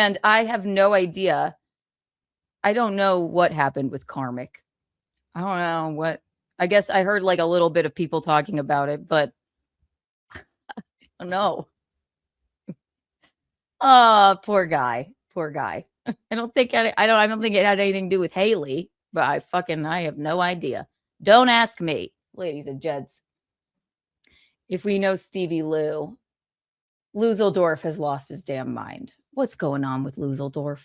And I have no idea. I don't know what happened with Karmic. I don't know what. I guess I heard like a little bit of people talking about it, but I don't know. Oh, poor guy. Poor guy. I don't think it had anything to do with Haley, but I have no idea. Don't ask me, ladies and gents. If we know Stevie Lew, Luzeldorf has lost his damn mind. What's going on with Luzeldorf?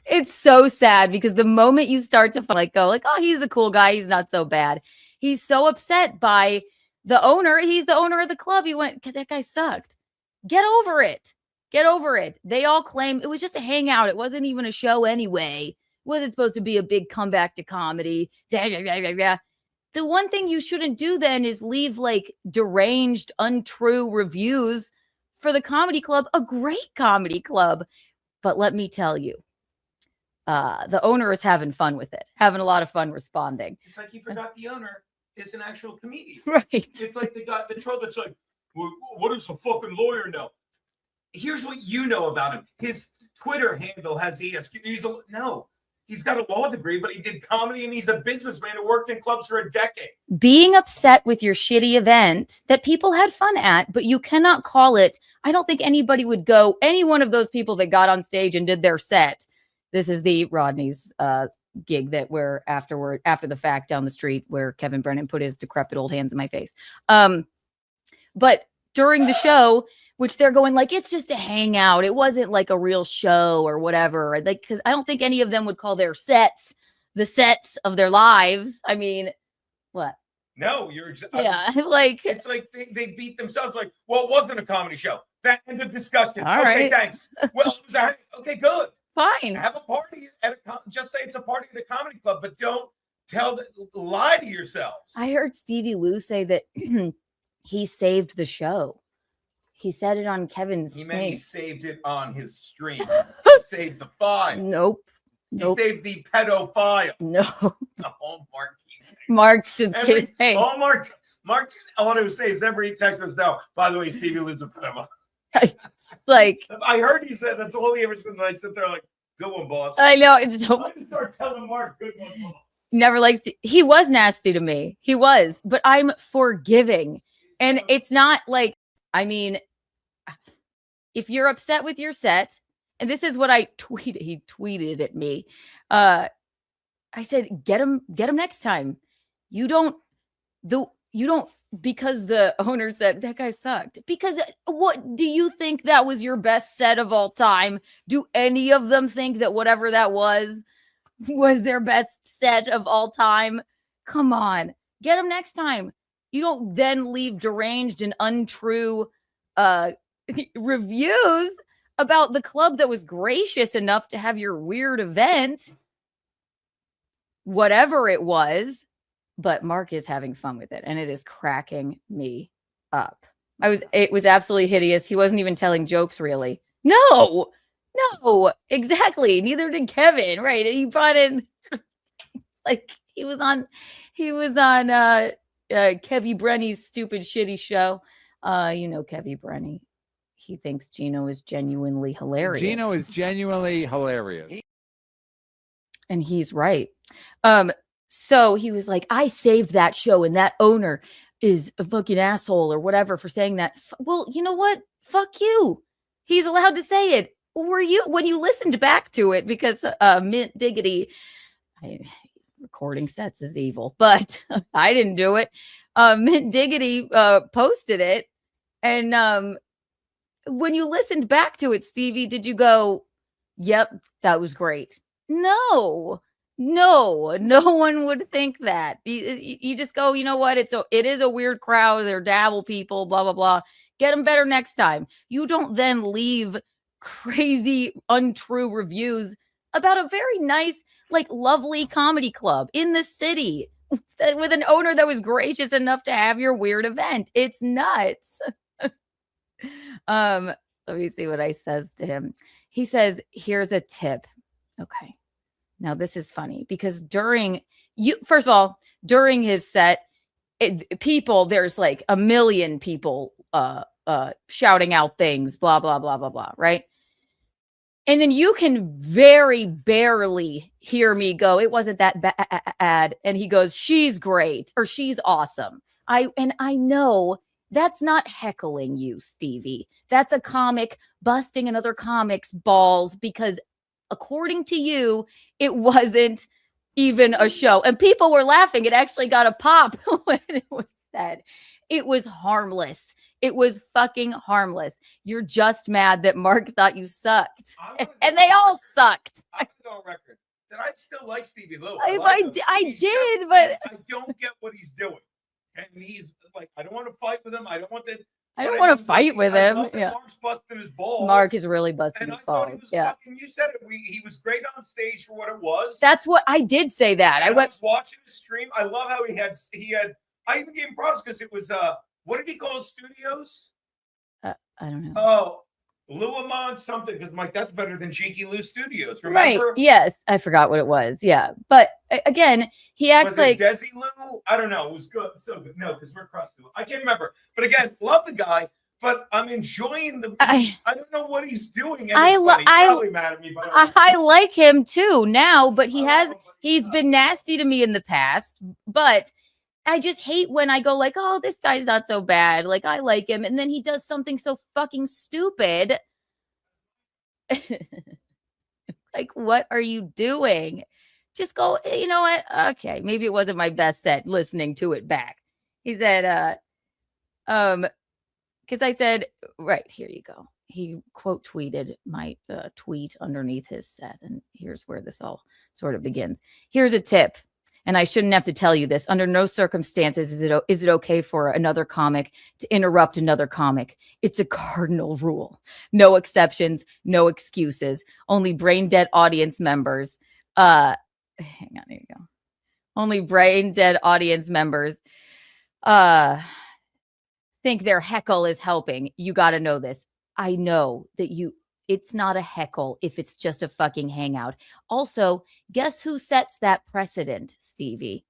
It's so sad because the moment you start to go, oh, he's a cool guy, he's not so bad. He's so upset by the owner. He's the owner of the club. He went, that guy sucked. Get over it. Get over it. They all claim it was just a hangout. It wasn't even a show anyway. It wasn't supposed to be a big comeback to comedy. The one thing you shouldn't do then is leave like deranged, untrue reviews for the comedy club, a great comedy club. But let me tell you, the owner is having fun with it, having a lot of fun responding. It's like he forgot the owner is an actual comedian. Right. It's like the guy, the troll that's like, well, what does a fucking lawyer know? Here's what you know about him. His Twitter handle has ESQ. He's got a law degree, but he did comedy and he's a businessman who worked in clubs for a decade. Being upset with your shitty event that people had fun at, but you cannot call it. I don't think anybody would go, any one of those people that got on stage and did their set. This is the Rodney's gig that where after the fact down the street where Kevin Brennan put his decrepit old hands in my face. But during the show, which they're going like, it's just a hangout. It wasn't like a real show or whatever. Like, because I don't think any of them would call their sets the sets of their lives. I mean, what? No, yeah, like it's like they beat themselves. Like, well, it wasn't a comedy show. That end of discussion. All okay, right. Thanks. Well, it was okay, good. Fine. Have a party at just say it's a party at a comedy club, but don't lie to yourselves. I heard Stevie Lew say that he saved the show. He said it on Kevin's He meant thing. he saved it on his stream. He saved the file. Nope. He saved the pedophile. No. Oh, Mark just kidding. Hey. Oh, Mark auto saves every text was no. By the way, Stevie Lew's a pedophile. Like, I heard he said that's all he ever said. And I sit there like, good one, boss. I know. It's so. I start telling Mark, good one, boss. Never likes to. He was nasty to me. He was, but I'm forgiving. And it's not like, I mean, if you're upset with your set, and this is what I tweeted, he tweeted at me. I said, get him next time. You don't, because the owner said that guy sucked. Because what do you think that was your best set of all time? Do any of them think that whatever that was their best set of all time? Come on, get him next time. You don't then leave deranged and untrue reviews about the club that was gracious enough to have your weird event, whatever it was. But Mark is having fun with it, and it is cracking me up. It was absolutely hideous. He wasn't even telling jokes, really. No, exactly. Neither did Kevin, right? He brought in like he was on Kevy Brenny's stupid shitty show. Kevy Brenny. He thinks Gino is genuinely hilarious. Gino is genuinely hilarious. And he's right. So he was like, I saved that show and that owner is a fucking asshole or whatever for saying that. Well, you know what? Fuck you. He's allowed to say it. Were you, when you listened back to it, because Mint Diggity, recording sets is evil, but I didn't do it. Mint Diggity posted it. And when you listened back to it, Stevie, did you go, yep, that was great? No one would think that. You just go, you know what? It is a weird crowd. They're dabble people, blah, blah, blah. Get them better next time. You don't then leave crazy, untrue reviews about a very nice, like lovely comedy club in the city with an owner that was gracious enough to have your weird event. It's nuts. Let me see what I says to him. He says, here's a tip. Okay. Now, this is funny because first of all, during his set, there's like a million people shouting out things, blah, blah, blah, blah, blah, right? And then you can very barely hear me go, it wasn't that bad. And he goes, she's great, or she's awesome. I know that's not heckling you, Stevie. That's a comic busting another comic's balls because according to you, it wasn't even a show. And people were laughing. It actually got a pop when it was said. It was harmless. It was fucking harmless. You're just mad that Mark thought you sucked. And they all sucked. I'm going to go on record that I still like Stevie Lew. I did, but I don't get what he's doing. And he's like, I don't want to fight with him. I don't want to fight with him. Yeah. Mark's busting his balls. Mark is really busting his balls. Fucking, you said it. He was great on stage for what it was. That's what I did say that. I was watching his stream. I love how he had. I even gave him props because it was what did he call his studios? I don't know. Oh, Lewamont something, because Mike, that's better than Cheeky Lou Studios. Remember? Right. Yes. I forgot what it was. Yeah. But again, he acts was like Desi Lou. I don't know. It was good. So good. No, because we're crusty. I can't remember. But again, love the guy. But I'm enjoying the. I don't know what he's doing. And he's probably mad at me. But I like him too now. But he's been nasty to me in the past. But I just hate when I go like, oh, this guy's not so bad. Like, I like him. And then he does something so fucking stupid. Like, what are you doing? Just go, you know what? Okay, maybe it wasn't my best set listening to it back. He said, because I said, right, here you go. He quote tweeted my tweet underneath his set. And here's where this all sort of begins. Here's a tip. And I shouldn't have to tell you this. Under no circumstances is it okay for another comic to interrupt another comic. It's a cardinal rule. No exceptions, no excuses. Only brain dead audience members. Hang on, here you go. Only brain dead audience members think their heckle is helping. You got to know this. I know that it's not a heckle if it's just a fucking hangout. Also, guess who sets that precedent, Stevie?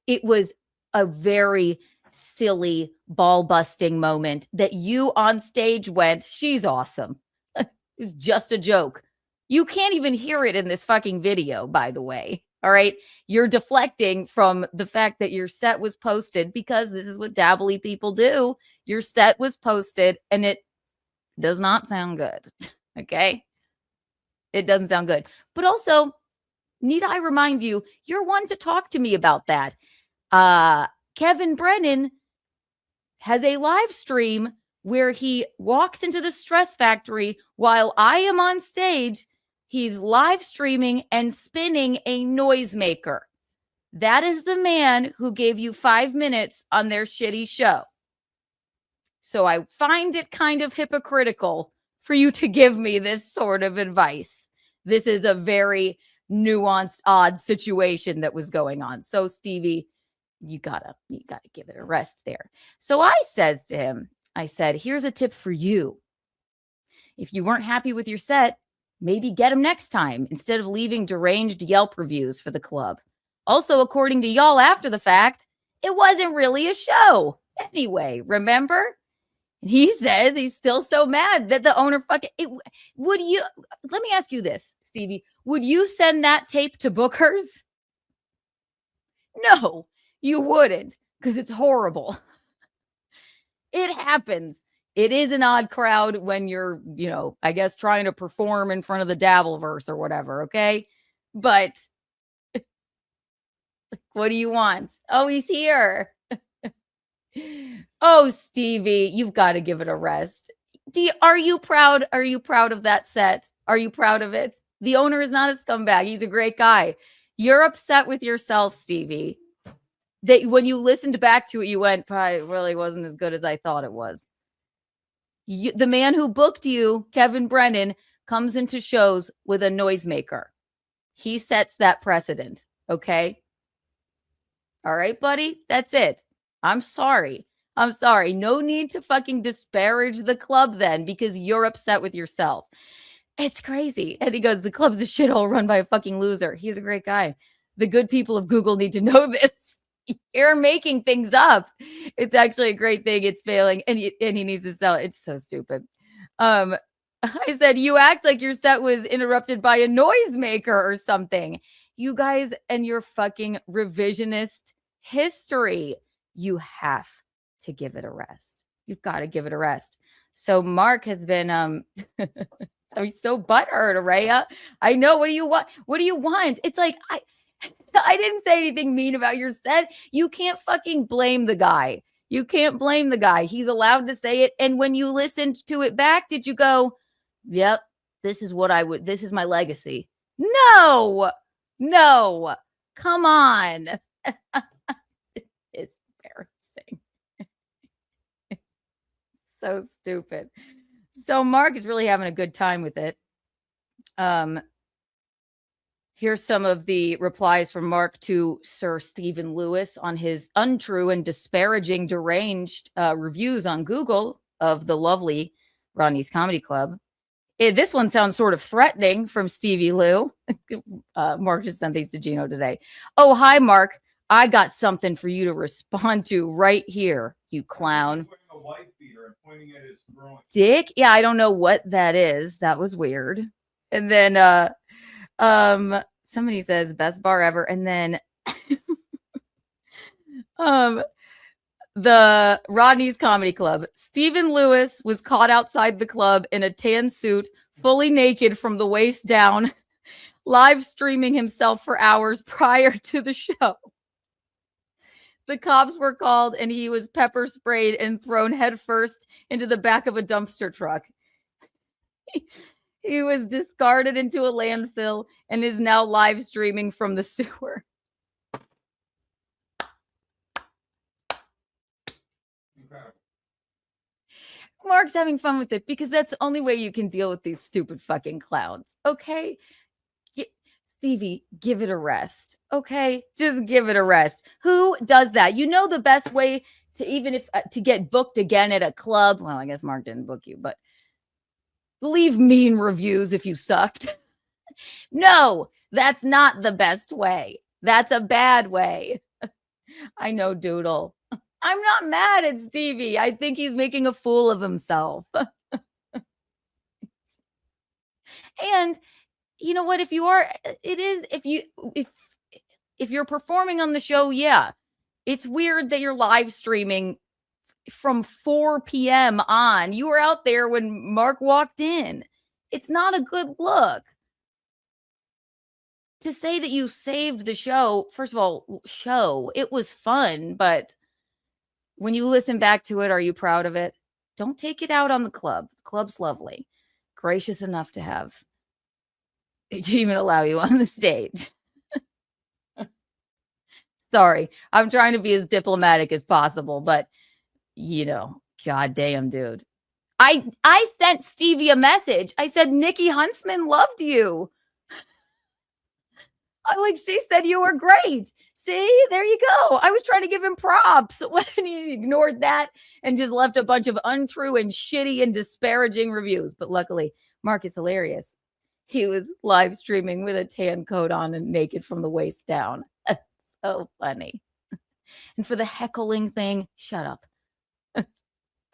It was a very silly ball-busting moment that you on stage went, she's awesome. It was just a joke. You can't even hear it in this fucking video, by the way. All right. You're deflecting from the fact that your set was posted because this is what dabbly people do. Your set was posted and it does not sound good. Okay. It doesn't sound good. But also, need I remind you, you're one to talk to me about that. Kevin Brennan has a live stream where he walks into the stress factory while I am on stage. He's live streaming and spinning a noisemaker. That is the man who gave you 5 minutes on their shitty show. So I find it kind of hypocritical for you to give me this sort of advice. This is a very nuanced, odd situation that was going on. So Stevie, you gotta give it a rest there. So I said to him, I said, here's a tip for you. If you weren't happy with your set, maybe get him next time instead of leaving deranged Yelp reviews for the club. Also, according to y'all after the fact, it wasn't really a show. Anyway, remember? He says he's still so mad that the owner let me ask you this, Stevie. Would you send that tape to bookers? No, you wouldn't, because it's horrible. It happens. It is an odd crowd when you're, I guess trying to perform in front of the Dabbleverse or whatever, okay? But what do you want? Oh, he's here. Oh, Stevie, you've got to give it a rest. Are you proud? Are you proud of that set? Are you proud of it? The owner is not a scumbag. He's a great guy. You're upset with yourself, Stevie. That when you listened back to it, you went, probably really wasn't as good as I thought it was. The man who booked you, Kevin Brennan, comes into shows with a noisemaker. He sets that precedent. Okay. All right, buddy. That's it. I'm sorry. No need to fucking disparage the club then because you're upset with yourself. It's crazy. And he goes, the club's a shithole run by a fucking loser. He's a great guy. The good people of Google need to know this. You're making things up. It's actually a great thing. It's failing, and he needs to sell it. It's so stupid. I said, you act like your set was interrupted by a noisemaker or something. You guys and your fucking revisionist history. You have to give it a rest. You've got to give it a rest. So Mark has been I'm so butthurt, Araya. I know. What do you want? What do you want? It's like I didn't say anything mean about your set. You can't fucking blame the guy. You can't blame the guy. He's allowed to say it. And when you listened to it back, did you go, yep, this is what I would, this is my legacy? No, no, come on. It's embarrassing. So stupid. So Mark is really having a good time with it. Here's some of the replies from Mark to Sir Stephen Lewis on his untrue and disparaging, deranged reviews on Google of the lovely Rodney's Comedy Club. This one sounds sort of threatening from Stevie Lew. Mark just sent these to Gino today. Oh, hi, Mark. I got something for you to respond to right here, you clown. Dick? Yeah, I don't know what that is. That was weird. And then somebody says best bar ever, and then the Rodney's Comedy Club. Stephen Lewis was caught outside the club in a tan suit, fully naked from the waist down, live streaming himself for hours prior to the show. The cops were called and he was pepper sprayed and thrown headfirst into the back of a dumpster truck. He was discarded into a landfill and is now live streaming from the sewer. Mark's having fun with it because that's the only way you can deal with these stupid fucking clowns. Okay? Stevie, give it a rest. Okay? Just give it a rest. Who does that? You know the best way to even if to get booked again at a club. Well, I guess Mark didn't book you, but leave mean reviews if you sucked. No, that's not the best way. That's a bad way. I know, Doodle. I'm not mad at Stevie. I think he's making a fool of himself. And you know what? If you are, it is, if you're performing on the show, yeah, it's weird that you're live streaming from 4 p.m. on. You were out there when Mark walked in. It's not a good look. To say that you saved the show, first of all, it was fun, but when you listen back to it, are you proud of it? Don't take it out on the club. The club's lovely. Gracious enough to have to even allow you on the stage. Sorry, I'm trying to be as diplomatic as possible, but you know, goddamn, dude. I sent Stevie a message. I said, Nikki Huntsman loved you. Like, she said you were great. See, there you go. I was trying to give him props when he ignored that and just left a bunch of untrue and shitty and disparaging reviews. But luckily, Mark is hilarious. He was live streaming with a tan coat on and naked from the waist down. So funny. And for the heckling thing, shut up.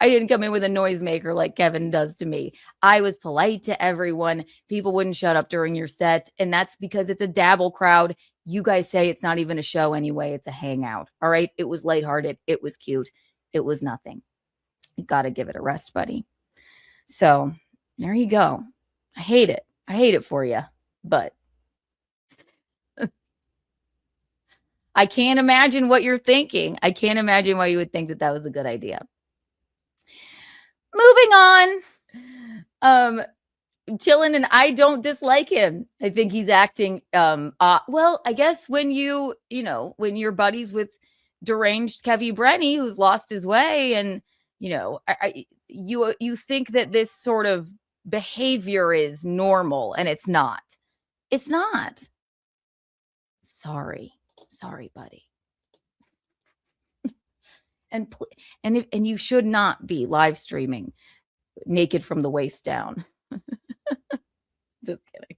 I didn't come in with a noisemaker like Kevin does to me. I was polite to everyone. People wouldn't shut up during your set. And that's because it's a dabble crowd. You guys say it's not even a show anyway. It's a hangout. All right. It was lighthearted. It was cute. It was nothing. You got to give it a rest, buddy. So there you go. I hate it. I hate it for you. But I can't imagine what you're thinking. I can't imagine why you would think that that was a good idea. Moving on. Chillin', and I don't dislike him. I think he's acting well, I guess when when you're buddies with deranged Kevy Brenny, who's lost his way, and you think that this sort of behavior is normal, and it's not. It's not. Sorry, buddy. And you should not be live streaming naked from the waist down. Just kidding.